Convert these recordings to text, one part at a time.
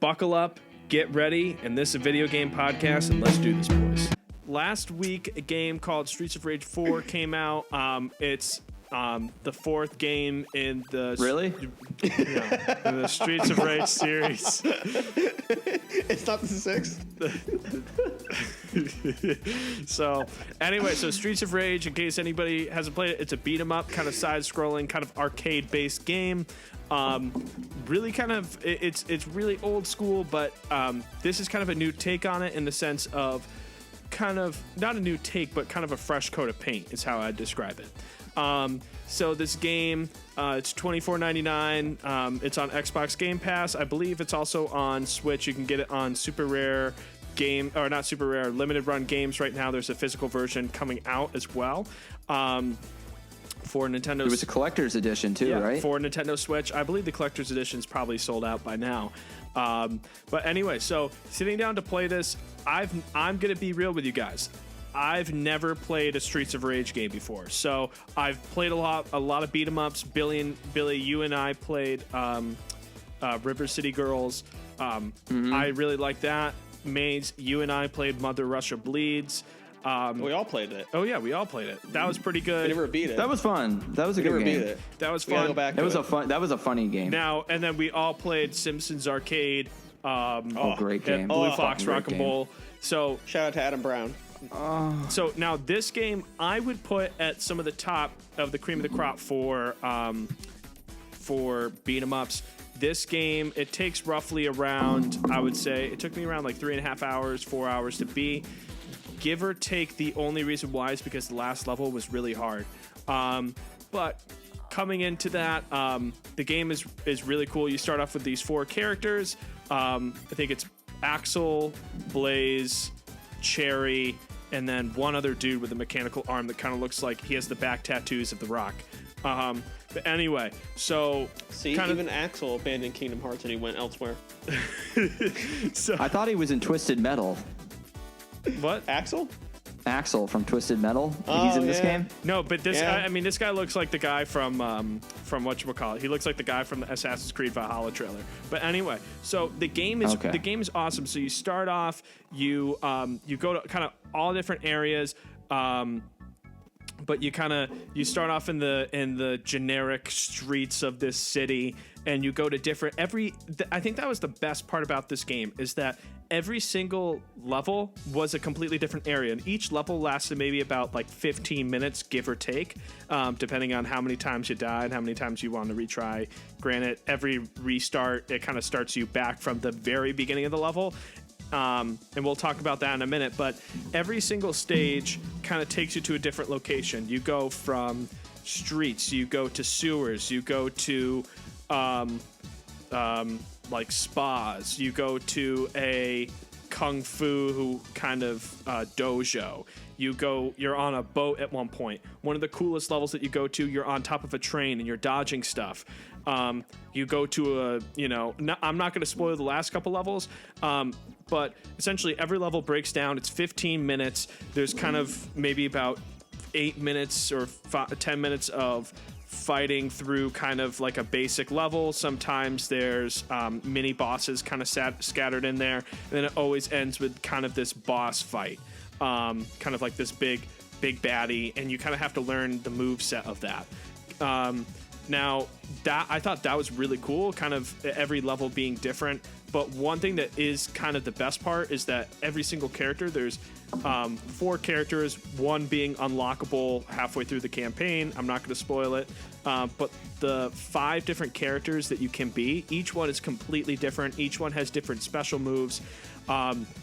buckle up, get ready, and this is a video game podcast, and let's do this, boys. Last week, a game called Streets of Rage 4 came out. It's the fourth game in the in the Streets of Rage series. It's not the sixth. So anyway, Streets of Rage, in case anybody hasn't played it, it's a beat 'em up, kind of side-scrolling, kind of arcade-based game. Really kind of, it's really old school, but this is kind of a new take on it in the sense of kind of, not a new take, but kind of a fresh coat of paint is how I'd describe it. So this game, it's $24.99. It's on Xbox Game Pass. I believe it's also on Switch. You can get it on Super Rare game, or not Super Rare, Limited Run Games right now. There's a physical version coming out as well. For Nintendo. It was a collector's edition too, right? For Nintendo Switch. I believe the collector's edition is probably sold out by now. But anyway, so sitting down to play this, I'm going to be real with you guys. I've never played a Streets of Rage game before. So I've played a lot of beat 'em ups. Billy, you and I played River City Girls. I really like that. Maze, you and I played Mother Russia Bleeds. We all played it. Oh yeah, we all played it. That was pretty good. We never beat it. That was fun. That was a good game. Beat it. That was We gotta fun. go back. That was a funny game. Now and then we all played Simpsons Arcade. Great game. Blue Fox Great Rock and game. Roll. So Shout out to Adam Brown. So now this game I would put at some of the top of the cream of the crop for beat 'em ups. This game, it takes roughly around, I would say, it took me around like 3.5 hours, 4 hours to beat. Give or take, the only reason why is because the last level was really hard. But coming into that, the game is really cool. You start off with these 4 characters. I think it's Axel, Blaze, Cherry, and then one other dude with a mechanical arm that kind of looks like he has the back tattoos of The Rock. But anyway, so See, even Axel abandoned Kingdom Hearts and he went elsewhere. So I thought he was in Twisted Metal. what? Axel? Axel from Twisted Metal. He's in this game. No, but this Yeah. I mean, this guy looks like the guy from whatchamacallit. He looks like the guy from the Assassin's Creed Valhalla trailer. But anyway, so the game is awesome. So you start off, you go to kind of all different areas. But you start off in the generic streets of this city, and you go to different I think that was the best part about this game, is that every single level was a completely different area, and each level lasted maybe about like 15 minutes, give or take, depending on how many times you died, how many times you want to retry. Granted, every restart, it kind of starts you back from the very beginning of the level. And we'll talk about that in a minute, but every single stage kind of takes you to a different location. You go from streets, you go to sewers, you go to like spas, you go to a kung fu kind of dojo. You're on a boat at one point. One of the coolest levels that you go to, you're on top of a train and you're dodging stuff. You go to I'm not going to spoil the last couple levels, but essentially every level breaks down. It's 15 minutes. There's kind of maybe about 8 minutes or 10 minutes of fighting through kind of like a basic level. Sometimes there's mini bosses kind of scattered in there. And then it always ends with kind of this boss fight, kind of like this big baddie, and you kind of have to learn the move set of that. Now, I thought that was really cool, kind of every level being different. But one thing that is kind of the best part is that every single character, there's 4 characters, one being unlockable halfway through the campaign. I'm not going to spoil it. But the 5 different characters that you can be, each one is completely different. Each one has different special moves.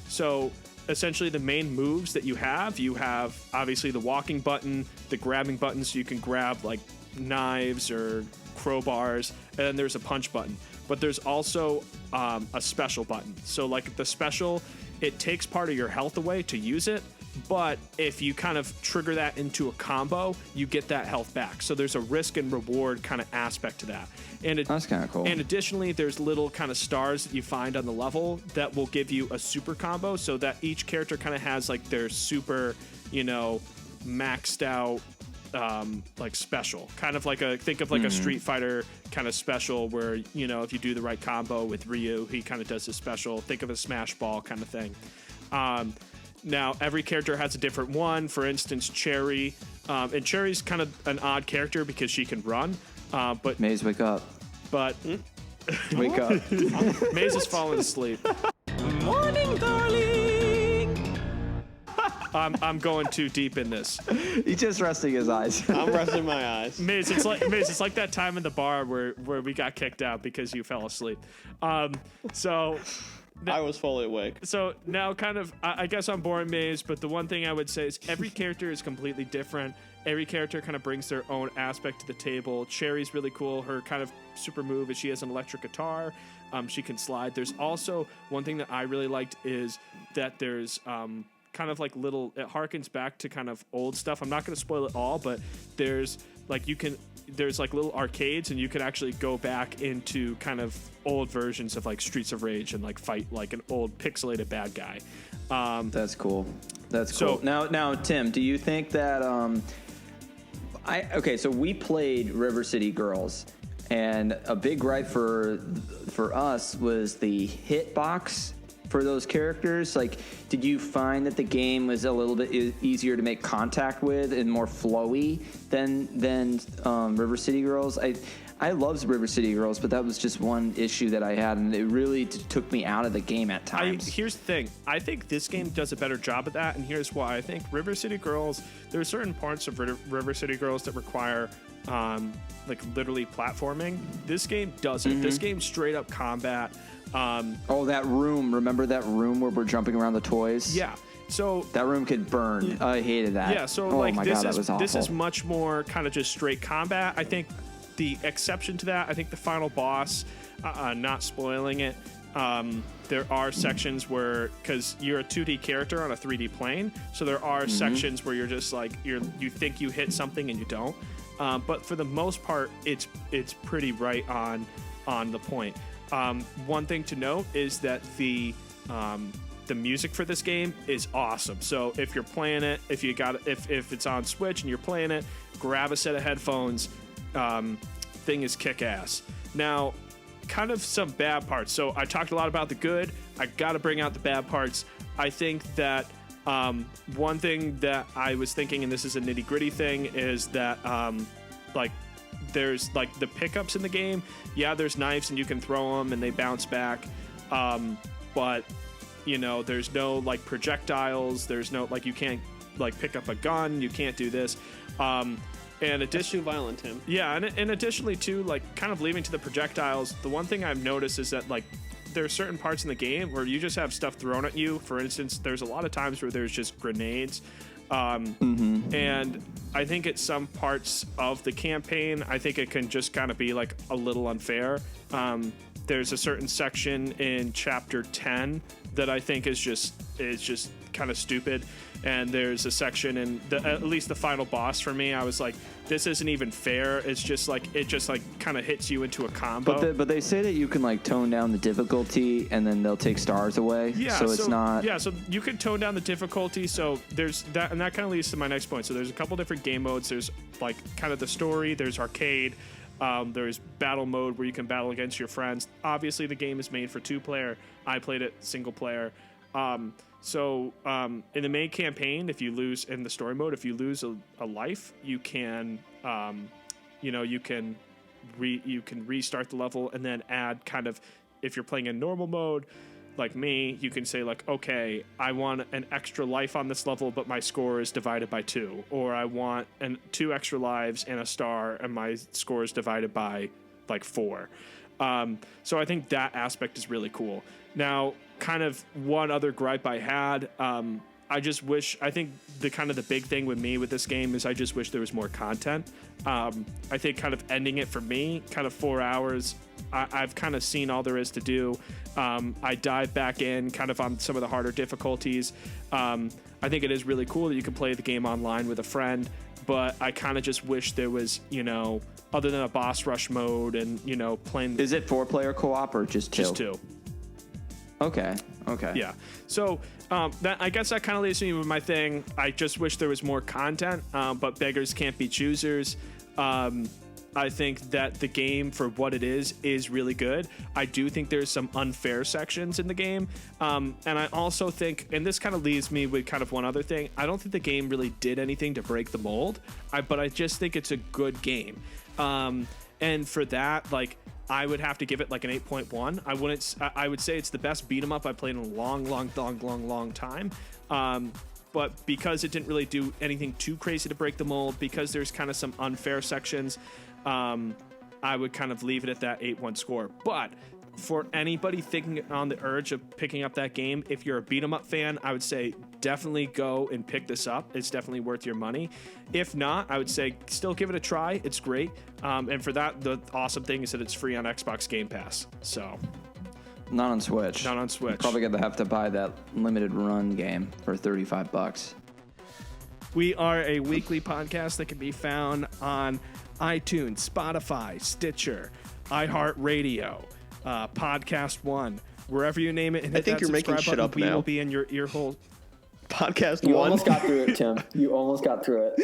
So essentially the main moves that you have obviously the walking button, the grabbing button, so you can grab like knives or crowbars, and then there's a punch button. But there's also a special button. So like the special, it takes part of your health away to use it, but if you kind of trigger that into a combo, you get that health back. So there's a risk and reward kind of aspect to that. And That's kind of cool. And additionally, there's little kind of stars that you find on the level that will give you a super combo, so that each character kind of has like their super, maxed out special, kind of like a Street Fighter kind of special where, you know, if you do the right combo with Ryu, he kind of does his special. Think of a Smash Ball kind of thing. Now every character has a different one. For instance, Cherry, and Cherry's kind of an odd character because she can run. But Maze, wake up. But Wake up. Maze is falling asleep. Morning, darling. I'm going too deep in this. He's just resting his eyes. I'm resting my eyes. Maze, it's like that time in the bar where we got kicked out because you fell asleep. So I was fully awake. So now kind of, I guess I'm boring Maze, but the one thing I would say is every character is completely different. Every character kind of brings their own aspect to the table. Cherry's really cool. Her kind of super move is she has an electric guitar. She can slide. There's also one thing that I really liked is that there's kind of like little, it harkens back to kind of old stuff. I'm not going to spoil it all, but there's like little arcades and you can actually go back into kind of old versions of like Streets of Rage and like fight like an old pixelated bad guy. That's cool. That's So- cool. Now, Tim, do you think that so we played River City Girls, and a big gripe for us was the hitbox for those characters. Like, did you find that the game was a little bit easier to make contact with and more flowy than River City Girls? I loved River City Girls, but that was just one issue that I had, and it really took me out of the game at times. Here's the thing. I think this game does a better job at that, and here's why. I think River City Girls, there are certain parts of River City Girls that require like literally platforming. This game doesn't. Mm-hmm. This game's straight up combat. That room. Remember that room where we're jumping around the toys? Yeah. So That room could burn. I hated that. yeah. So oh like my this God, that is was awful. this is much more kind of just straight combat. I think the exception to that, I think the final boss, not spoiling it, there are sections where, because you're a 2D character on a 3D plane, so there are sections where you're just like you think you hit something and you don't. But for the most part, it's pretty right on the point. One thing to note is that the music for this game is awesome. So if you're playing it, if it's on Switch and you're playing it, grab a set of headphones. Thing is kick-ass. Now, kind of some bad parts. So I talked a lot about the good. I got to bring out the bad parts. I think that one thing that I was thinking, and this is a nitty-gritty thing, is that like there's like the pickups in the game. Yeah, there's knives and you can throw them and they bounce back. But you know, there's no like projectiles. There's no like you can't like pick up a gun. You can't do this. And That's too violent, Tim. yeah, and additionally too, like kind of leaving to the projectiles, the one thing I've noticed is that like there are certain parts in the game where you just have stuff thrown at you. For instance, there's a lot of times where there's just grenades. And I think at some parts of the campaign, I think it can just kind of be like a little unfair. There's a certain section in chapter 10 that I think is just kind of stupid. And there's a section in at least the final boss for me, I was like, this isn't even fair. It's just like it kind of hits you into a combo. But they say that you can like tone down the difficulty and then they'll take stars away. Yeah, so it's not. Yeah, so you can tone down the difficulty. So there's that, and that kind of leads to my next point. So there's a couple different game modes. There's like kind of the story. There's arcade. There's battle mode where you can battle against your friends. Obviously, the game is made for 2-player. I played it single player. So in the main campaign, if you lose in the story mode, if you lose a life, you can, you can restart the level and then add kind of, if you're playing in normal mode, like me, you can say like, okay, I want an extra life on this level, but my score is divided by 2, or I want 2 extra lives and a star, and my score is divided by like 4. So I think that aspect is really cool. Now, kind of one other gripe I had, I think the big thing with me with this game is I just wish there was more content. I think kind of ending it for me, kind of 4 hours, I've kind of seen all there is to do. I dive back in kind of on some of the harder difficulties. I think it is really cool that you can play the game online with a friend, but I kind of just wish there was, other than a boss rush mode and, playing. Is it 4-player co-op or just 2? Just 2. Okay. Yeah. So I guess that kind of leaves me with my thing. I just wish there was more content, but beggars can't be choosers. I think that the game, for what it is really good. I do think there's some unfair sections in the game. And I also think, and this kind of leaves me with kind of one other thing, I don't think the game really did anything to break the mold, but I just think it's a good game. And for that, like, I would have to give it like an 8.1. I would say it's the best beat 'em up I've played in a long time. But because it didn't really do anything too crazy to break the mold, because there's kind of some unfair sections, I would kind of leave it at that 8.1 score. But for anybody thinking on the urge of picking up that game, if you're a beat 'em up fan, I would say definitely go and pick this up. It's definitely worth your money. If not, I would say still give it a try. It's great. And for that, the awesome thing is that it's free on Xbox Game Pass. So Not on Switch. Not on Switch. Probably gonna have to buy that limited run game for $35. We are a weekly podcast that can be found on iTunes, Spotify, Stitcher, iHeartRadio, Podcast One, wherever you name it. And I think you're making shit up we now. will be in your ear hole. Podcast You one. almost got through it, Tim. You almost got through it.